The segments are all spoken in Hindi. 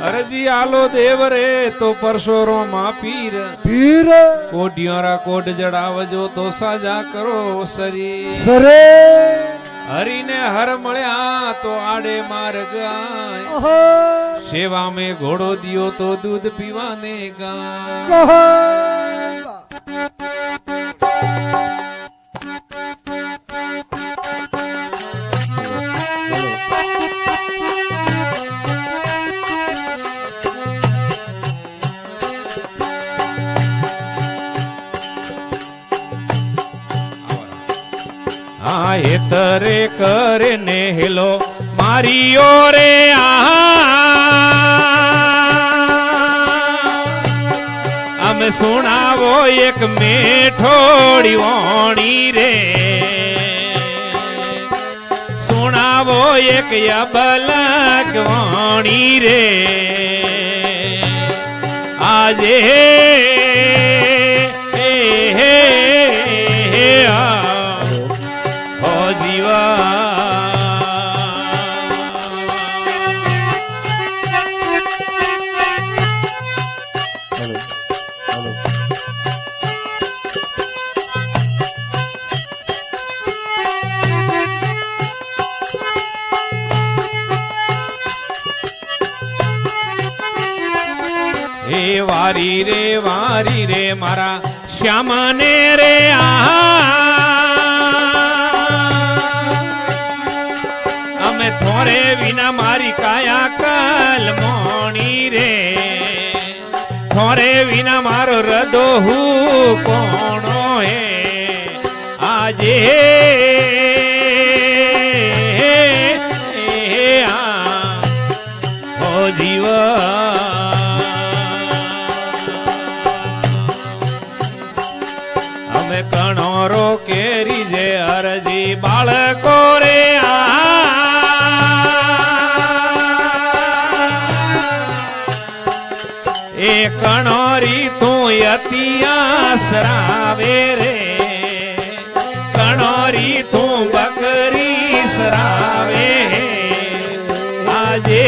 અરજી આલો દેવ રે તો પરસોરો માં પીર પીર કોઢિયારા કોઢ જડાવજો તો સાજા કરો શરીર સરે હરીને હર મળ્યા તો આડે માર્ગ આય આહા, સેવા में ઘોડો દિયો તો દૂધ પીવાને ગાય કહેગા. હા હેતરે કરે ને હેલો મારીઓ રે અમે સુણાવો એક મેઠોડી વાણી રે સુણાવો એક અબલક વાણી રે આજે હે વારી રે મારા શ્યામને રે અમે થોરે વિના મારી કાયા કલ મોણી રે થોરે વિના મારો હૃદો હું કોણો હે આજે ઓ જીવા કણોરો કેરી જે અરજી બાળકો રે એ કણોરી તું અતિયાસરાવે રે કણોરી તું બકરી સરાવે આજે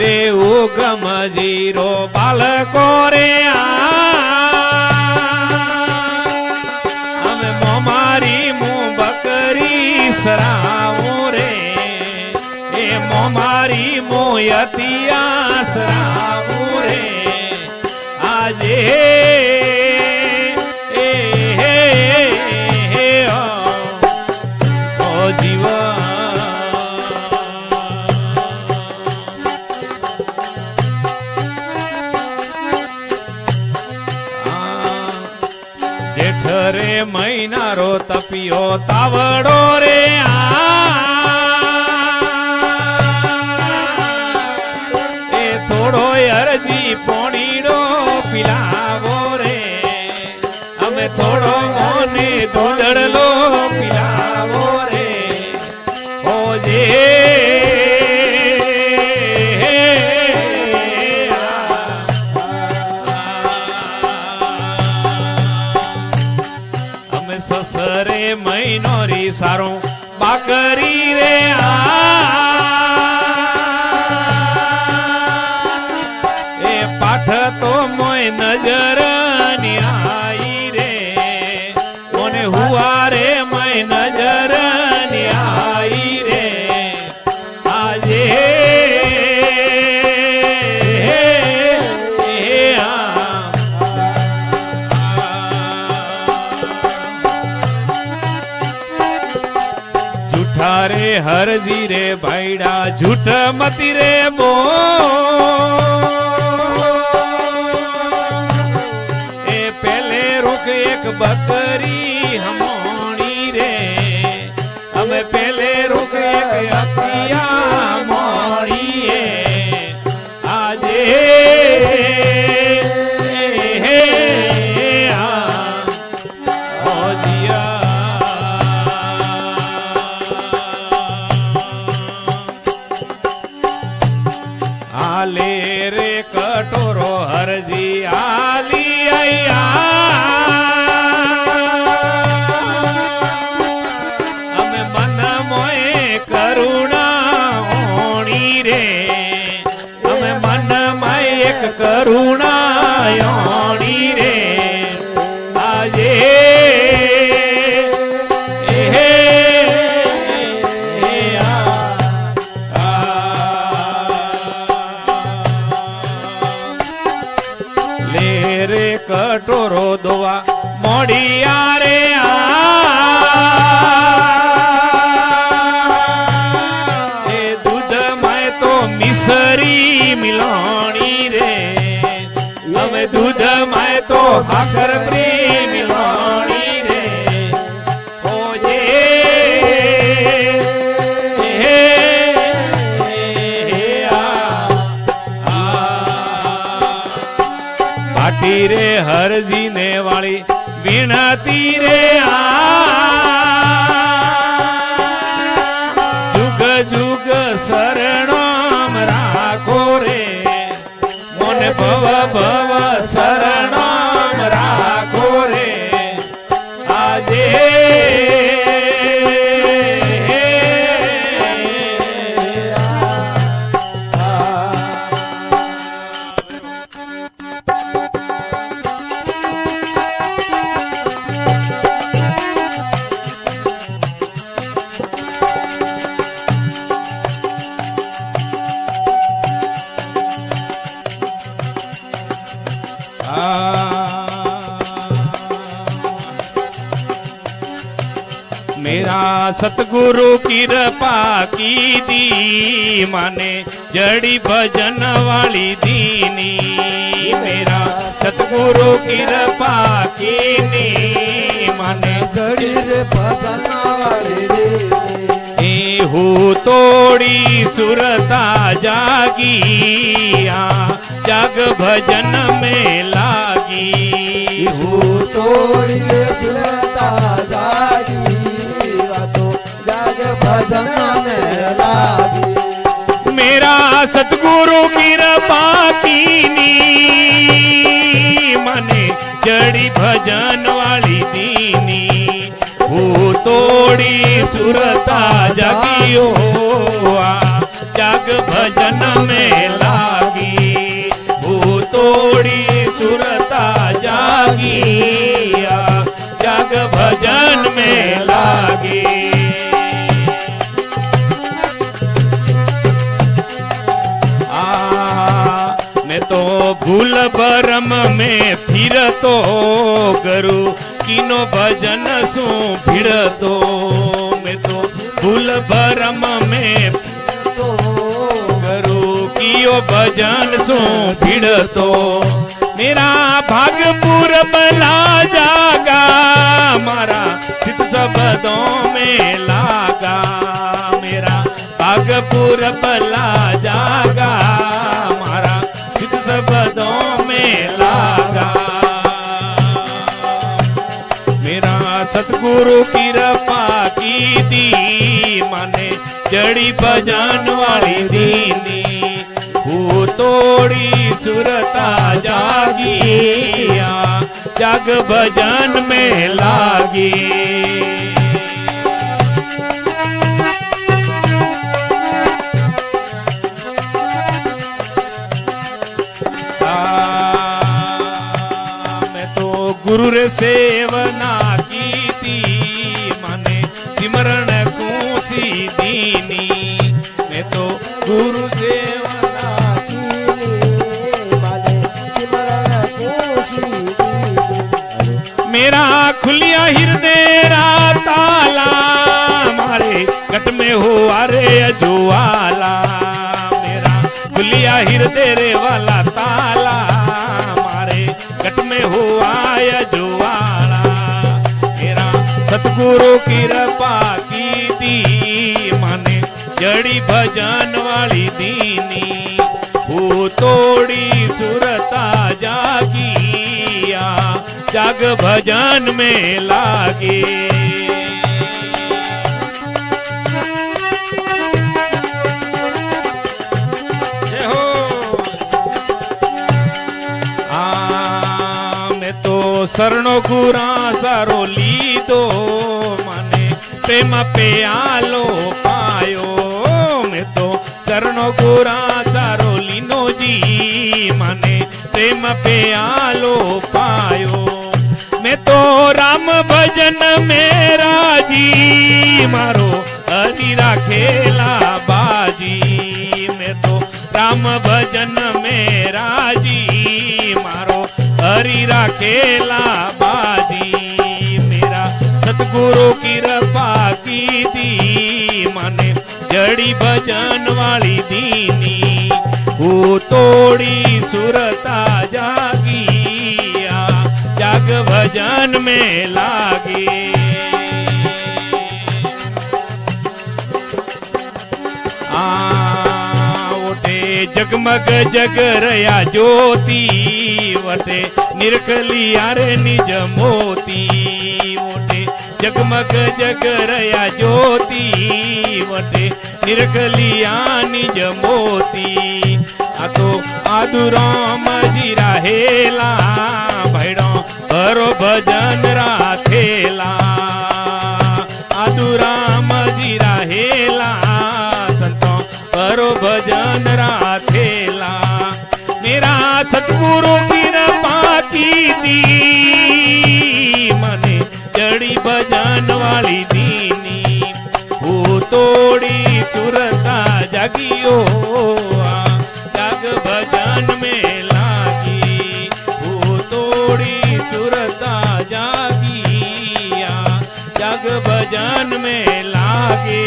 રે ઉગમ જીરો બાળકો રે અમે મોમારી મું બકરી સરાવું રે એ મોમારી મું યતિયા સરાવું રે આજે ઓ જીવા રે મહિનારો તપિયો તાવડો રે એ થોડો અરજી પોણીડો પીલાવો રે અમે થોડો મોને દોદડલો પીલાવો રે ઓ જે સસરે મહિનોરી સારું બાકરી રે એ પાઠ તો મોય નજર ની આઈ રે કોને હુઆ રે મય નજર ની આઈ રે આજે રે હરજી રે ભાઈડા झूठ મતી રે બો એ પેલે રૂખ એક બકરી હમોણી રે અમે પેલે રૂખ એક અતિયા મોણી એ આજે आले रे कटोरो हरजी आली अया अमे मन मोए करुणा होनी रे अमे मन में एक करुणा होनी रे आजे कटोरो दोवा मोड़िया रे दूध में तो मिसरी मिलानी रे हमें दूध में तो भाकर मिलानी रे ओ रे हरजी ने वाली विनती रे जुग जुग शरणम राखो रे मन भव भव शरणम राखो रे आजे मेरा सतगुरु की कृपा की दी माने जड़ी भजन वाली दीनी मेरा सतगुरु की कृपा की नी माने जड़ी भजन वाली दीनी हु तोड़ी सुरता जागी जाग भजन में लागी हु तोड़ी सुरता जागी भजन में लागी मेरा सतगुरु की कृपा कीनी मने जड़ी भजन वाली दीनी वो तोड़ी सुरता जागियो जाग भजन में लागी वो तोड़ी सुरता जागी जाग भजन में लागी तो भूल भरम में फिर तो करू किनो भजन सु फिर तो मैं तो भूल भरम में तो करू कियो भजन सु फिर तो मेरा भागपुर बला जागा मारा चित शब्दों में लागा मेरा भागपुर बला जागा मारा शब्दों में लागा मेरा सतगुरु की कृपा की दी माने जड़ी भजन वाली दीनी वो तोड़ी सुरता जागी जाग भजन में लागी गुरु रे सेवना की थी मने सिमरण कूसी दीनी मैं तो गुरु सेवना की मने सिमरण कूसी दीनी मेरा खुलिया हृदय ताला मारे गट में हुआ रे जुआला मेरा खुलिया हृदय वाला ताला मारे गट में हुआ जुआला मेरा सतगुरु की कृपा की दी माने जड़ी भजन वाली दीनी वो तोड़ी सुरता जागी जाग भजन में लागे जय हो શરણો ગુરા સારો લીધો મને પ્રેમ પેયાલો પાયો મેં તો ચરણો ગુરા સારો લીનો જી મને પ્રેમ પેયાલો પાયો મેં તો રામ ભજન મેરા જી મારો હરી રાખેલા બાજી મેં તો રામ ભજન મેરા જી મારો हरि राखेला बाजी मेरा सतगुरु की कृपा की दी मने जड़ी भजन वाली दीनी वो तोड़ी सुरता जागी जाग भजन में लागे जगमग जग रया ज्योति वटे निरखलिया रे निज मोती वटे जगमग जग रया ज्योति वटे निरखलिया निज मोती आ तो आदुराम जी राहेला भैड़ो भरो भजन राखेला आदुराम जी राहेला करो भजन राखेला मेरा सतगुरु की कृपा की दी मने जड़ी भजन वाली दीनी वो तोड़ी सुरता जागियो जाग भजन में लागी वो तोड़ी सुरता जागी जाग भजन में लागे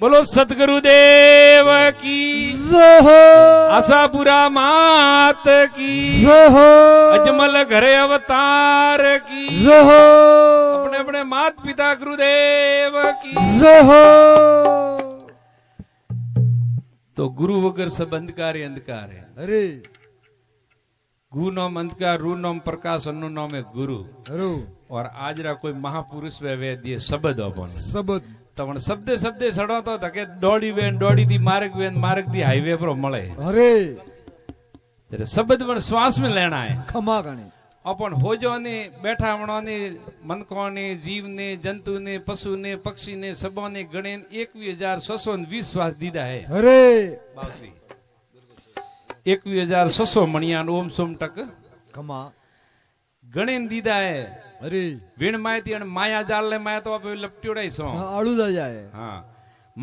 बोलो सतगुरुदेव की आशापुरा मात की अजमल घरे अवतार की अपने अपने मात पिता गुरुदेव की तो गुरु वगर सब अंधकार ही अंधकार है अरे गु नाम अंधकार रू नाम प्रकाश अनु नाम है गुरु और आज रा कोई महापुरुष वे वेद्य शब्द अपन शब्द तमण शब्दे शब्दे सड़ो तो तके दौड़ी थी मार्ग थी हाईवे पर मळे अरे तेरे शब्द पण श्वास में लेना है खमा गणे अपन होजो ने बैठा मणो ने मनको ने जीव ने जंतु ने पशु ने पक्षी ने सबो ने गणे 21,620 श्वास दीदा है अरे बावसी 21,600 मणियान ओम सोम टक खमा गणे दीदा है अरे वीण मायती अने माया जाल ले माया तो आप लपट्योड़ाई सो आड़ू जाए हाँ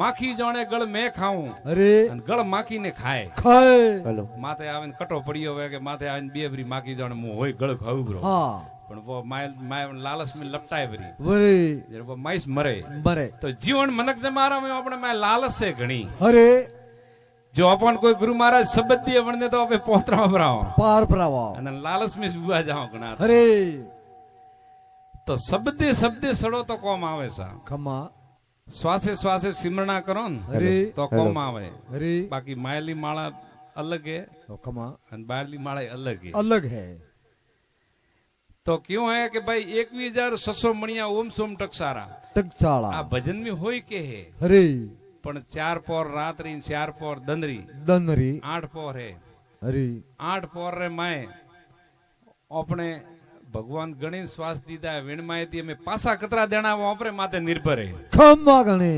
माखी जाने गळ मैं खाऊं अरे गळ माखी ने खाए हेलो माथे आवे कटो पड़ियो वे के माथे आवे बेबरी माखी जाने मु होय गळ खाऊ ब्रो हां पण वो माय लालच में लपटाए बरी अरे जरे वो माइस मरे तो जीवन मनक जमारा में अपने माय लालच से घणी अरे जो अपन कोई गुरु महाराज शब्द दिए वणने तो अपे पोतरा भराओ पार भराओ अने लालच में बुआ जाओ घणा अरे तो शब्दे शब्दे सड़ो तो कौम आवे सा खमा श्वासे श्वासे सिमरना करो अरे तो कौम आवे अरे बाकी मायली माला अलग है खमा और बाहरली माला अलग है तो क्यों है कि भाई 21,600 मणिया ओम सोम टकसारा आ भजन में होय के है अरे पण 4 पोर रात्रि 4 पोर दंदरी 8 पोर है अरे 8 पोर रे माए अपने भगवान गणेश श्वास दीदा है वीण माए दी में पासा कतरा देना वो अपने माथे निर्भर है खम्मा गणे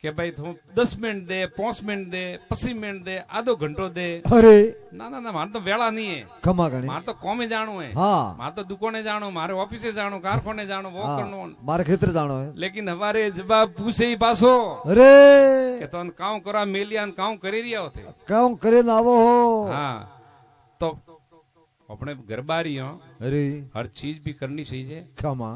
के भाई तू 10 मिनट दे 5 मिनट दे 25 मिनट दे आधो घंटो दे अरे ना ना ना मार तो वेला नहीं है खम्मा गणे मार तो कॉमे जानो है हाँ मार तो दुकाने जानो मारे ऑफिसे जानो कारखाने जानो वो करनो मारे खेतर जानो है लेकिन हमारे जवाब पूछे ही पासो अरे के तो काम करा मेलियान काम करे रिया होते काम करे ना वो हो हाँ तो अपने घर बारी हो अरे हर चीज भी करनी चाहिए खमा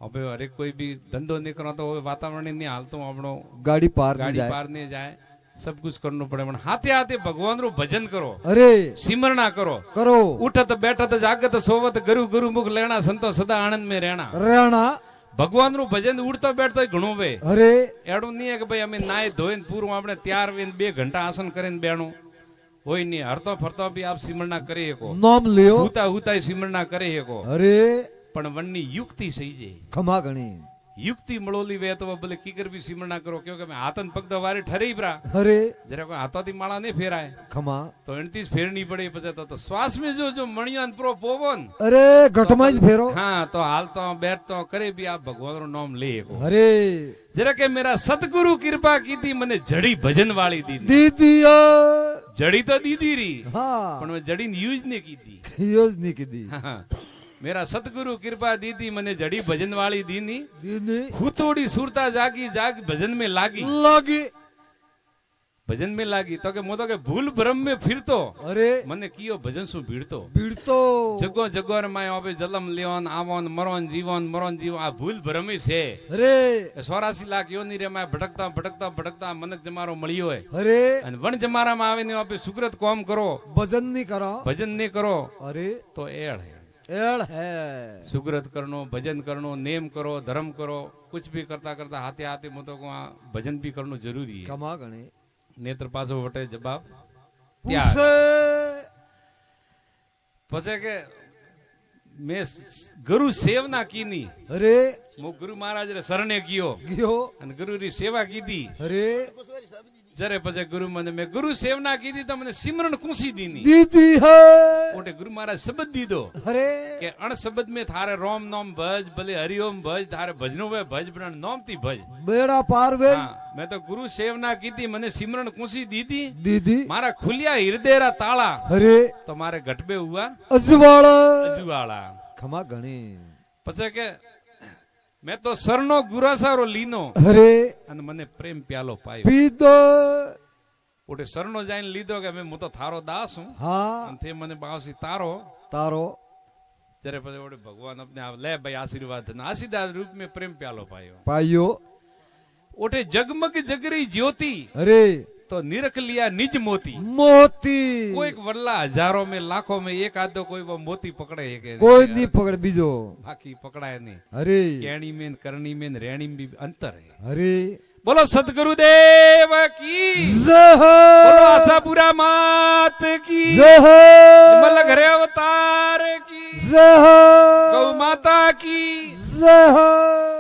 अबे अरे कोई भी धंधो नहीं करो तो वातावरण नहीं हालतो अपनो गाड़ी पार नहीं जाए सब कुछ करना पड़े हाथे हाथे भगवान रो भजन करो अरे सिमरना करो उठत बैठत जागत सोवत गुरु गुरु मुख लेना संतो सदा आनंद में रहना भगवान रू भजन उठता बैठता घणो वे अरे एडू नहीं है कि भाई अमे नाय धोइन पूरू आपने तैयार वे 2 घंटा आसन करीने बेणो होय नहीं हरतो फरतो भी आप सिमरना करे को नाम लियो हुता हुता सिमरना करे को अरे पण वन्नी युक्ति सही जे खमा गणी युक्ति मळोली वे तो भले कीकर भी सिमरना करो क्योंकि मैं हाथन पग तो वारे ठरे ही भरा अरे जरा कोई हाथों ती माला नहीं फेराए खमा तो इनती फेरनी पड़े पचे तो श्वास में जो मणियान प्रो पोवन अरे घटमाई फेरो हाँ तो हालतो बैठतो करे भी आप भगवान रो नाम ले को अरे जरा के मेरा सतगुरु कृपा की थी मने जड़ी भजन वाली दी दीदिया जड़ी तो दीदी री हाँ पण मैं जड़ी यूज नहीं की थी यूज नहीं की दी हाँ मेरा सतगुरु कृपा दी थी मने जड़ी भजन वाली दी नी दीदी हुतोड़ी सुरता जागी जाग भजन में लागी लागी भजन में लागी तो के मो तो के भूल भ्रम में फिरतो अरे मने कियो भजन सु भीड़तो भीड़तो जगो जगो रे माय ओबे जलम लेवन आवन मरोन जीवन आ भूल भ्रम ही छे अरे 84 लाख योनी रे माय भटकता भटकता भटकता मनक जमारो मळियो है अरे अन वण जमारा में आवे ने ओबे सुकृत काम करो भजन नहीं करो भजन नहीं करो अरे तो एड़ है एड़ है सुकृत करनो भजन करनो नेम करो धर्म करो कुछ भी करता करता हाथे हाथे मुतो को भजन भी करनो जरूरी है कमा गणे नेत्र पासो वटे जवाब पूछे पछे के मैं गुरु सेवना कीनी अरे मु गुरु महाराज रे शरणे कियो गियो अन गुरु री सेवा कीधी अरे जरे पछे गुरु मने मैं गुरु सेवना कीधी तो मने सिमरन कुसी दीनी दीदी है ओटे गुरु महाराज शब्द दी दो अरे के अण शब्द में थारे रोम नोम भज भले हरिओम भज थारे भजनो वे भज बन नोम ती भज बेड़ा पार वे हाँ, मैं तो गुरु सेवना कीधी मने सिमरन कुसी दीदी दीदी मारा खुलिया हृदय रा ताला अरे तो मारे घटबे हुआ अजवाड़ा अजुवाड़ा खमा गणे पछे के मैं तो सरनो गुरासारो लीनो अरे अन मने प्रेम प्यालो पायो पीदो ओटे सरनो जाइन लीधो के मैं तो थारो दास हूं हाँ अन थे मने बावसी तारो तारो जरे पछे ओटे भगवान अपने आप ले भाई आशीर्वाद देना आशीर्वाद रूप में प्रेम प्यालो पायो पायो ओटे जगमग जगरी ज्योति अरे तो निरख लिया निज मोती मोती कोई वल्ला हजारों में लाखों में एक आधो कोई वो मोती पकड़े के कोई नहीं पकड़ बीजो बाकी पकड़ाए नहीं अरे केणी में करनी में रेणी में भी अंतर है अरे बोलो सतगुरुदेव की जय बोलो आशापुरा मात की जय मल घरे अवतार की जय गौ माता की जय